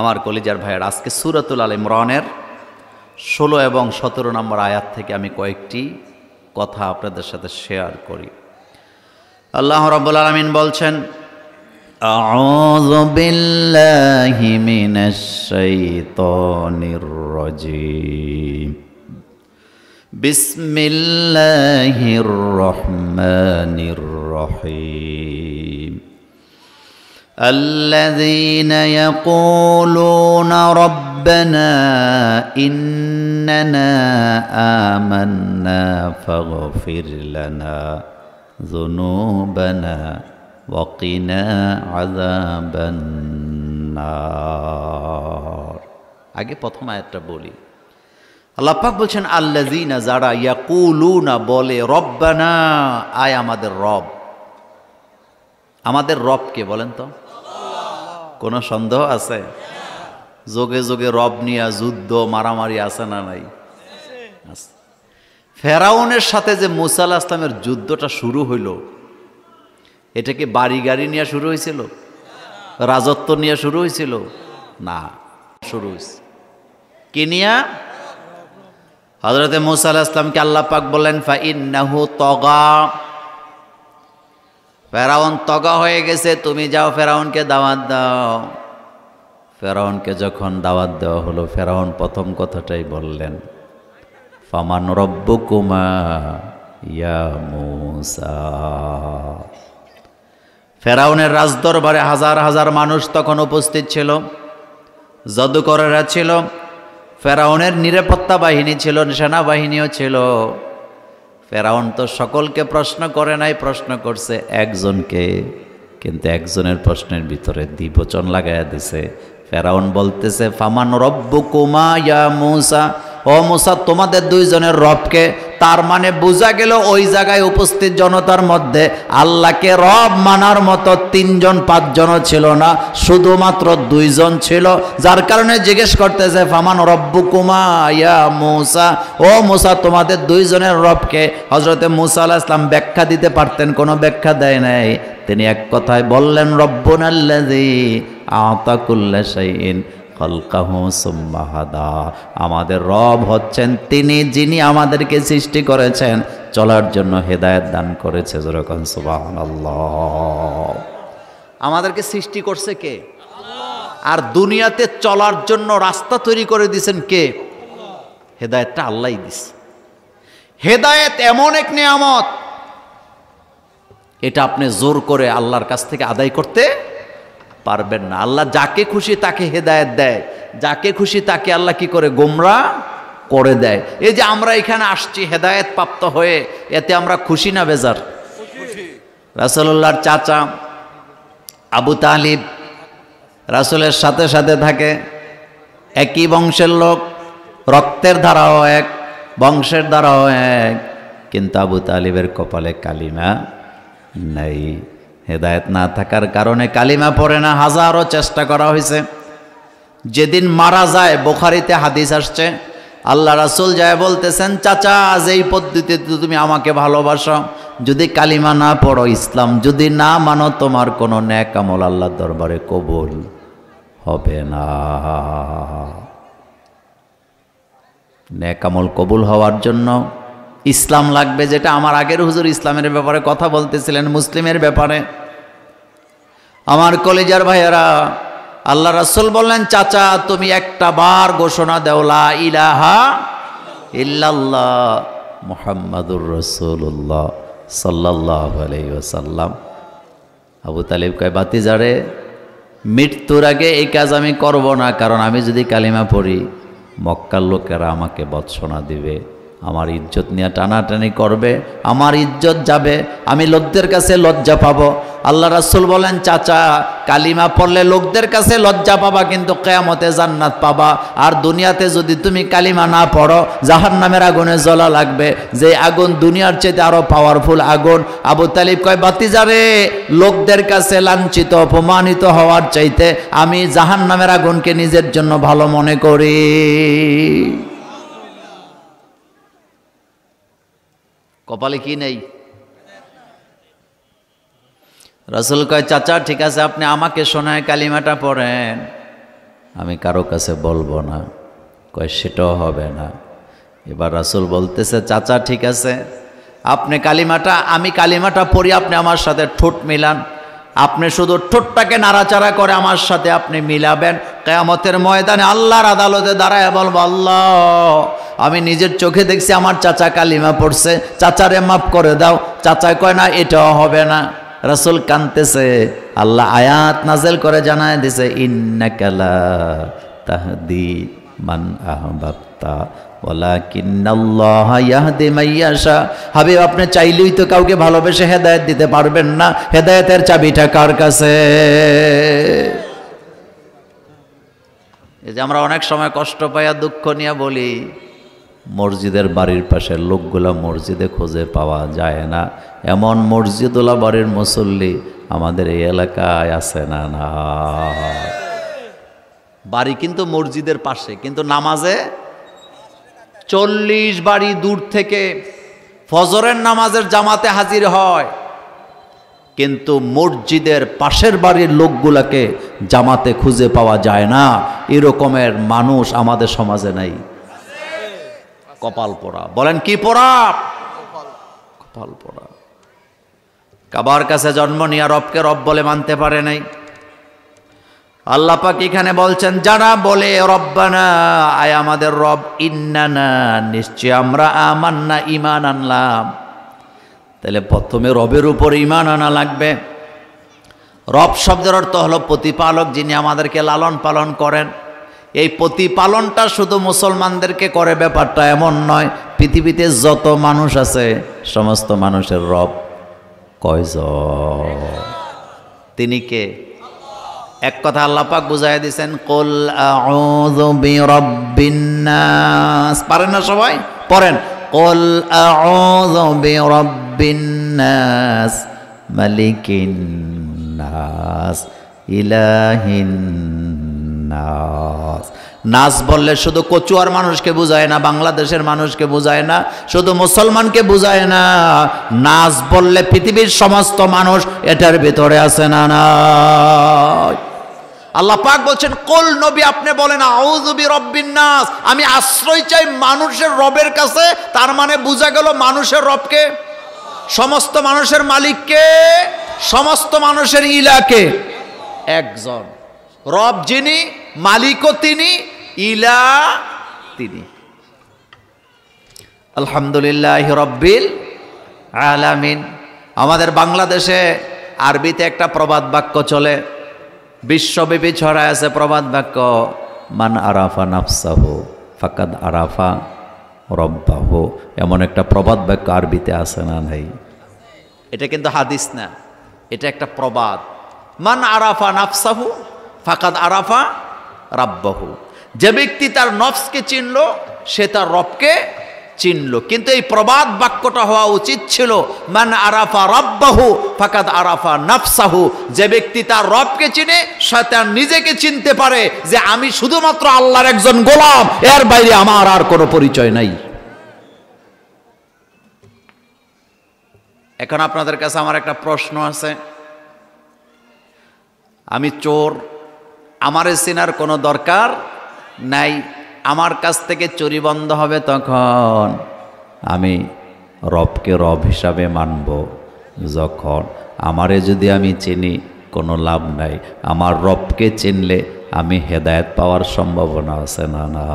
আমার কলিজার ভাইয়ের, আজকে সূরাতুল আল ইমরানের 16 এবং 17 নম্বর আয়াত থেকে আমি কয়েকটি কথা আপনাদের সাথে শেয়ার করি। আল্লাহ রাব্বুল আলামিন বলছেন, আউযু বিল্লাহি মিনাশ শাইতানির রাজীম, বিসমিল্লাহির রহমানির রহিম। الذين يقولون ربنا إننا آمنا فاغفر لنا ذنوبنا وقنا عذاب النار। আগে প্রথম আয়াতটা বলি। আল্লাহ পাক বলছেন আল্লাযীনা, যারা ইয়াকুলুনা বলে, রব্বানা, আয় আমাদের রব। আমাদের রব কে বলেন তো? কোনো সন্দেহ আছে? যোগে যোগে রব নিয়ে যুদ্ধ মারামারি আছে না নাই? ফেরাউনের সাথে যে মুসা আলাইহিস সালামের যুদ্ধটা শুরু হইল, এটা কি বাড়ি গাড়ি নিয়ে শুরু হয়েছিল? রাজত্ব নিয়ে শুরু হয়েছিল? না, শুরু হয়েছে কি নিয়া? হযরতে মুসা আলাইহিস সালামকে আল্লাহ পাক বললেন ফাইন্নাহু তাগা, ফেরাউন তগা হয়ে গেছে, তুমি যাও ফেরাউনকে দাওয়াত দাও। ফেরাউনকে যখন দাওয়াত দেওয়া হলো, ফেরাউন প্রথম কথাটাই বললেন, ফামান রব্বুকুমা ইয়া মূসা। ফেরাউনের রাজদরবারে হাজার হাজার মানুষ তখন উপস্থিত ছিল, জাদুকরেরা ছিল, ফেরাউনের নিরাপত্তা বাহিনী ছিল, সেনাবাহিনীও ছিল। ফেরাউন তো সকলকে প্রশ্ন করে নাই, প্রশ্ন করছে একজনকে, কিন্তু একজনের প্রশ্নের ভিতরে দ্বিবচন লাগাইয়া দিছে। ফেরাউন বলতেছে ফামান রব্বুকুমা ইয়া মূসা, ও মূসা তোমাদের দুইজনের রবকে। তার মানে বোঝা গেল ওই জায়গায় উপস্থিত জনতার মধ্যে আল্লাহকে রব মানার মতো 3 জন 5 জনও ছিল না, শুধুমাত্র 2 জন ছিল। যার কারণে জিজ্ঞেস করতেছে ফামান রব্বুকুমা ইয়া মূসা, ও মূসা তোমাদের 2 জনের রবকে। হযরতে মূসা আলাইহিস সালাম ব্যাখ্যা দিতে পারতেন, কোনো ব্যাখ্যা দেয় নাই। তিনি এক কথায় বললেন রব্বুনাল্লাযী আ'তা কুল্লা শাইইন খালকাহু সুম্মা হাদা, আমাদের রব হচ্ছেন তিনি যিনি আমাদেরকে সৃষ্টি করেছেন, চলার জন্য হেদায়েত দান করেছে। যেরকম সুবহানাল্লাহ। আমাদেরকে সৃষ্টি করছে কে? আর দুনিয়াতে চলার জন্য রাস্তা তৈরি করে দিয়েছেন কে? হেদায়েতটা আল্লাহই দিছে। হেদায়েত এমন এক নিয়ামত, এটা আপনি জোর করে আল্লাহর কাছ থেকে আদায় করতে পারবেন না। আল্লাহ যাকে খুশি তাকে হেদায়েত দেয়, যাকে খুশি তাকে আল্লাহ কি করে? গোমরাহ করে দেয়। এই যে আমরা এখানে আসছি হেদায়েত প্রাপ্ত হয়ে, এতে আমরা খুশি না বেজার? রাসূলুল্লাহর চাচা আবু তালিব রাসূলের সাথে সাথে থাকে, একই বংশের লোক, রক্তের ধারাও এক, বংশের ধারাও এক, কিন্তু আবু তালিবের কপালে কালিমা নাই। হেদায়েত না থাকার কারণে কালিমা পড়ে না। হাজারো চেষ্টা করা হয়েছে। যেদিন মারা যায়, বুখারীতে হাদিস আসছে, আল্লাহ রাসূল যায় বলতেছেন, চাচা যেই পদ্ধতিতে তুমি আমাকে ভালোবাসো, যদি কালিমা না পড়ো, ইসলাম যদি না মানো, তোমার কোনো নেক আমল আল্লাহর দরবারে কবুল হবে না। নেক আমল কবুল হওয়ার জন্য ইসলাম লাগবে, যেটা আমার আগের হুজুর ইসলামের ব্যাপারে কথা বলতেছিলেন, মুসলিমের ব্যাপারে। আমার কলিজার ভাইয়েরা, আল্লাহ রাসূল বললেন, চাচা তুমি একটা বার ঘোষণা দাও, লা ইলাহা ইল্লাল্লাহ মুহাম্মাদুর রাসূলুল্লাহ সাল্লাল্লাহু আলাইহি ওয়াসাল্লাম। আবু তালিব কয়, বাতিজারে, মৃত্যুর আগে এই কাজ আমি করব না, কারণ আমি যদি কালিমা পড়ি মক্কার লোকেরা আমাকে ভৎসনা দিবে, আমার ইজ্জত নিয়ে টানাটানি করবে, আমার ইজ্জত যাবে, আমি লোকদের কাছে লজ্জা পাবো। আল্লাহ রাসূল বলেন, চাচা কালিমা পড়লে লোকদের কাছে লজ্জা পাবা, কিন্তু কিয়ামতে জান্নাত পাবা। আর দুনিয়াতে যদি তুমি কালিমা না পড়ো, জাহান্নামের আগুনে জ্বলা লাগবে, যে আগুন দুনিয়ার চেয়ে আরো পাওয়ারফুল আগুন। আবু তালিব কয়, বাতিজারে, লোকদের কাছে লাঞ্ছিত অপমানিত হওয়ার চাইতে আমি জাহান্নামের আগুনকে নিজের জন্য ভালো মনে করি। কপালে কি নেই? রাসূল কয়, চাচা ঠিক আছে, আপনি আমাকে শোনায় কালিমাটা পড়েন, আমি কারো কাছে বলবো না। কয় সেটাও হবে না। এবার রাসূল বলতেছে, চাচা ঠিক আছে, আপনি কালিমাটা, আমি কালিমাটা পড়ি, আপনি আমার সাথে ঠোঁট মিলান। আপনি শুধু ঠোঁটটাকে নাড়াচাড়া করে আমার সাথে আপনি মিলাবেন। কিয়ামতের ময়দানে আল্লাহর আদালতে দাঁড়ায় বলবো, আল্লাহ আমি নিজের চোখে দেখছি আমার চাচা কালিমা পড়ছে, চাচারে মাফ করে দাও। চাচা কয় না, এটাও হবে না। রাসূল কাঁদতেছে। আল্লাহ আয়াত নাজেল করে জানায় দিছে, ইন্নাকা লা তাহদি মান আহবাবতা ওয়ালাকিন্নাল্লাহা ইয়াহদি মান ইয়াশা। হাবিব আপনি চাইলেই তো কাউকে ভালোবেসে হেদায়েত দিতে পারবেন না। হেদায়েতের চাবিটা কার কাছে? এই যে আমরা অনেক সময় কষ্ট পাইয়া দুঃখ নিয়ে বলি, মসজিদের বাড়ির পাশের লোকগুলা মসজিদে খুঁজে পাওয়া যায় না। এমন মসজিদওয়ালা বাড়ির মুসল্লি আমাদের এই এলাকায় আছে না? না, বাড়ি কিন্তু মসজিদের পাশে, কিন্তু নামাজে 40 বাড়ি দূর থেকে ফজরের নামাজের জামাতে হাজির হয়, কিন্তু মসজিদের পাশের বাড়ির লোকগুলাকে জামাতে খুঁজে পাওয়া যায় না। এরকমের মানুষ আমাদের সমাজে নাই। কপাল পোড়া। বলেন কি পোড়া? কপাল পোড়া। কাবার কাছে জন্ম নিয়ে রবকে রব বলে মানতে পারে নাই। আল্লাহ পাক এখানে বলছেন, যারা বলে রব্বানা, আয় আমাদের রব, ইন্নানা নিশ্চয় আমরা, আমান্না ঈমান আনলাম। তাহলে প্রথমে রবের উপর ঈমান আনা লাগবে। রব শব্দের অর্থ হলো প্রতিপালক, যিনি আমাদেরকে লালন পালন করেন। এই প্রতিপালনটা শুধু মুসলমানদেরকে করে ব্যাপারটা এমন নয়। পৃথিবীতে যত মানুষ আছে সমস্ত মানুষের রব কয়জন? তিনি কে? এক কথা আল্লাহ পাক বুঝাইয়া দিয়েছেন, কুল আউযু বিরাব্বিন নাস। পারেন না সবাই? পড়েন, কুল আউযু বিরাব্বিন নাস মালিকিন নাস ইলাহিন নাস। নাস বললে শুধু কচুয়ার মানুষকে বুঝায় না, বাংলাদেশের মানুষকে বুঝায় না, শুধু মুসলমানকে বুঝায় না। নাস বললে পৃথিবীর সমস্ত মানুষ এটার ভিতরে আছে না? না। আল্লাহ পাক বলছেন, কুল নবী আপনি বলেন আউযু বিরাব্বিন নাস, আমি আশ্রয় চাই মানুষের রবের কাছে। তার মানে বোঝা গেল মানুষের রবকে, সমস্ত মানুষের মালিককে, সমস্ত মানুষের ইলাকে একজন। রব যিনি, মালিকও তিনি, ইলা তিনি। আলহামদুলিল্লাহ রব্বিল আলামিন। আমাদের বাংলাদেশে আরবিতে একটা প্রবাদ বাক্য চলে, বিশ্বব্যাপী ছড়ায় আছে প্রবাদ বাক্য, মান আরাফা নাফসাহু ফাকাদ আরাফা রব্বাহু। এমন একটা প্রবাদ বাক্য আরবিতে আছে না? নাই। এটা কিন্তু হাদিস না, এটা একটা প্রবাদ। মান আরাফা নাফসাহু ফাকাদ আরাফা রাব্বাহু। যে ব্যক্তি তার নফসকে চিনল সে তার রবকে চিনল। কিন্তু এই প্রবাদ বাক্যটা হওয়া উচিত ছিল মান আরাফা রাব্বাহু ফাকাদ আরাফা নাফসাহু। যে ব্যক্তি তার রবকে চিনে সে তার নিজেকে চিনতে পারে যে আমি শুধুমাত্র আল্লাহর একজন গোলাম, এর বাইরে আমার আর কোনো পরিচয় নাই। এখন আপনাদের কাছে আমার একটা প্রশ্ন আছে। আমি চোর, আমারে চেনার কোনো দরকার নাই। আমার কাছ থেকে চুরি বন্ধ হবে তখন আমি রবকে রব হিসাবে মানব। যখন আমারে যদি আমি চিনি কোনো লাভ নাই, আমার রবকে চিনলে আমি হেদায়েত পাওয়ার সম্ভাবনা আছে না? না।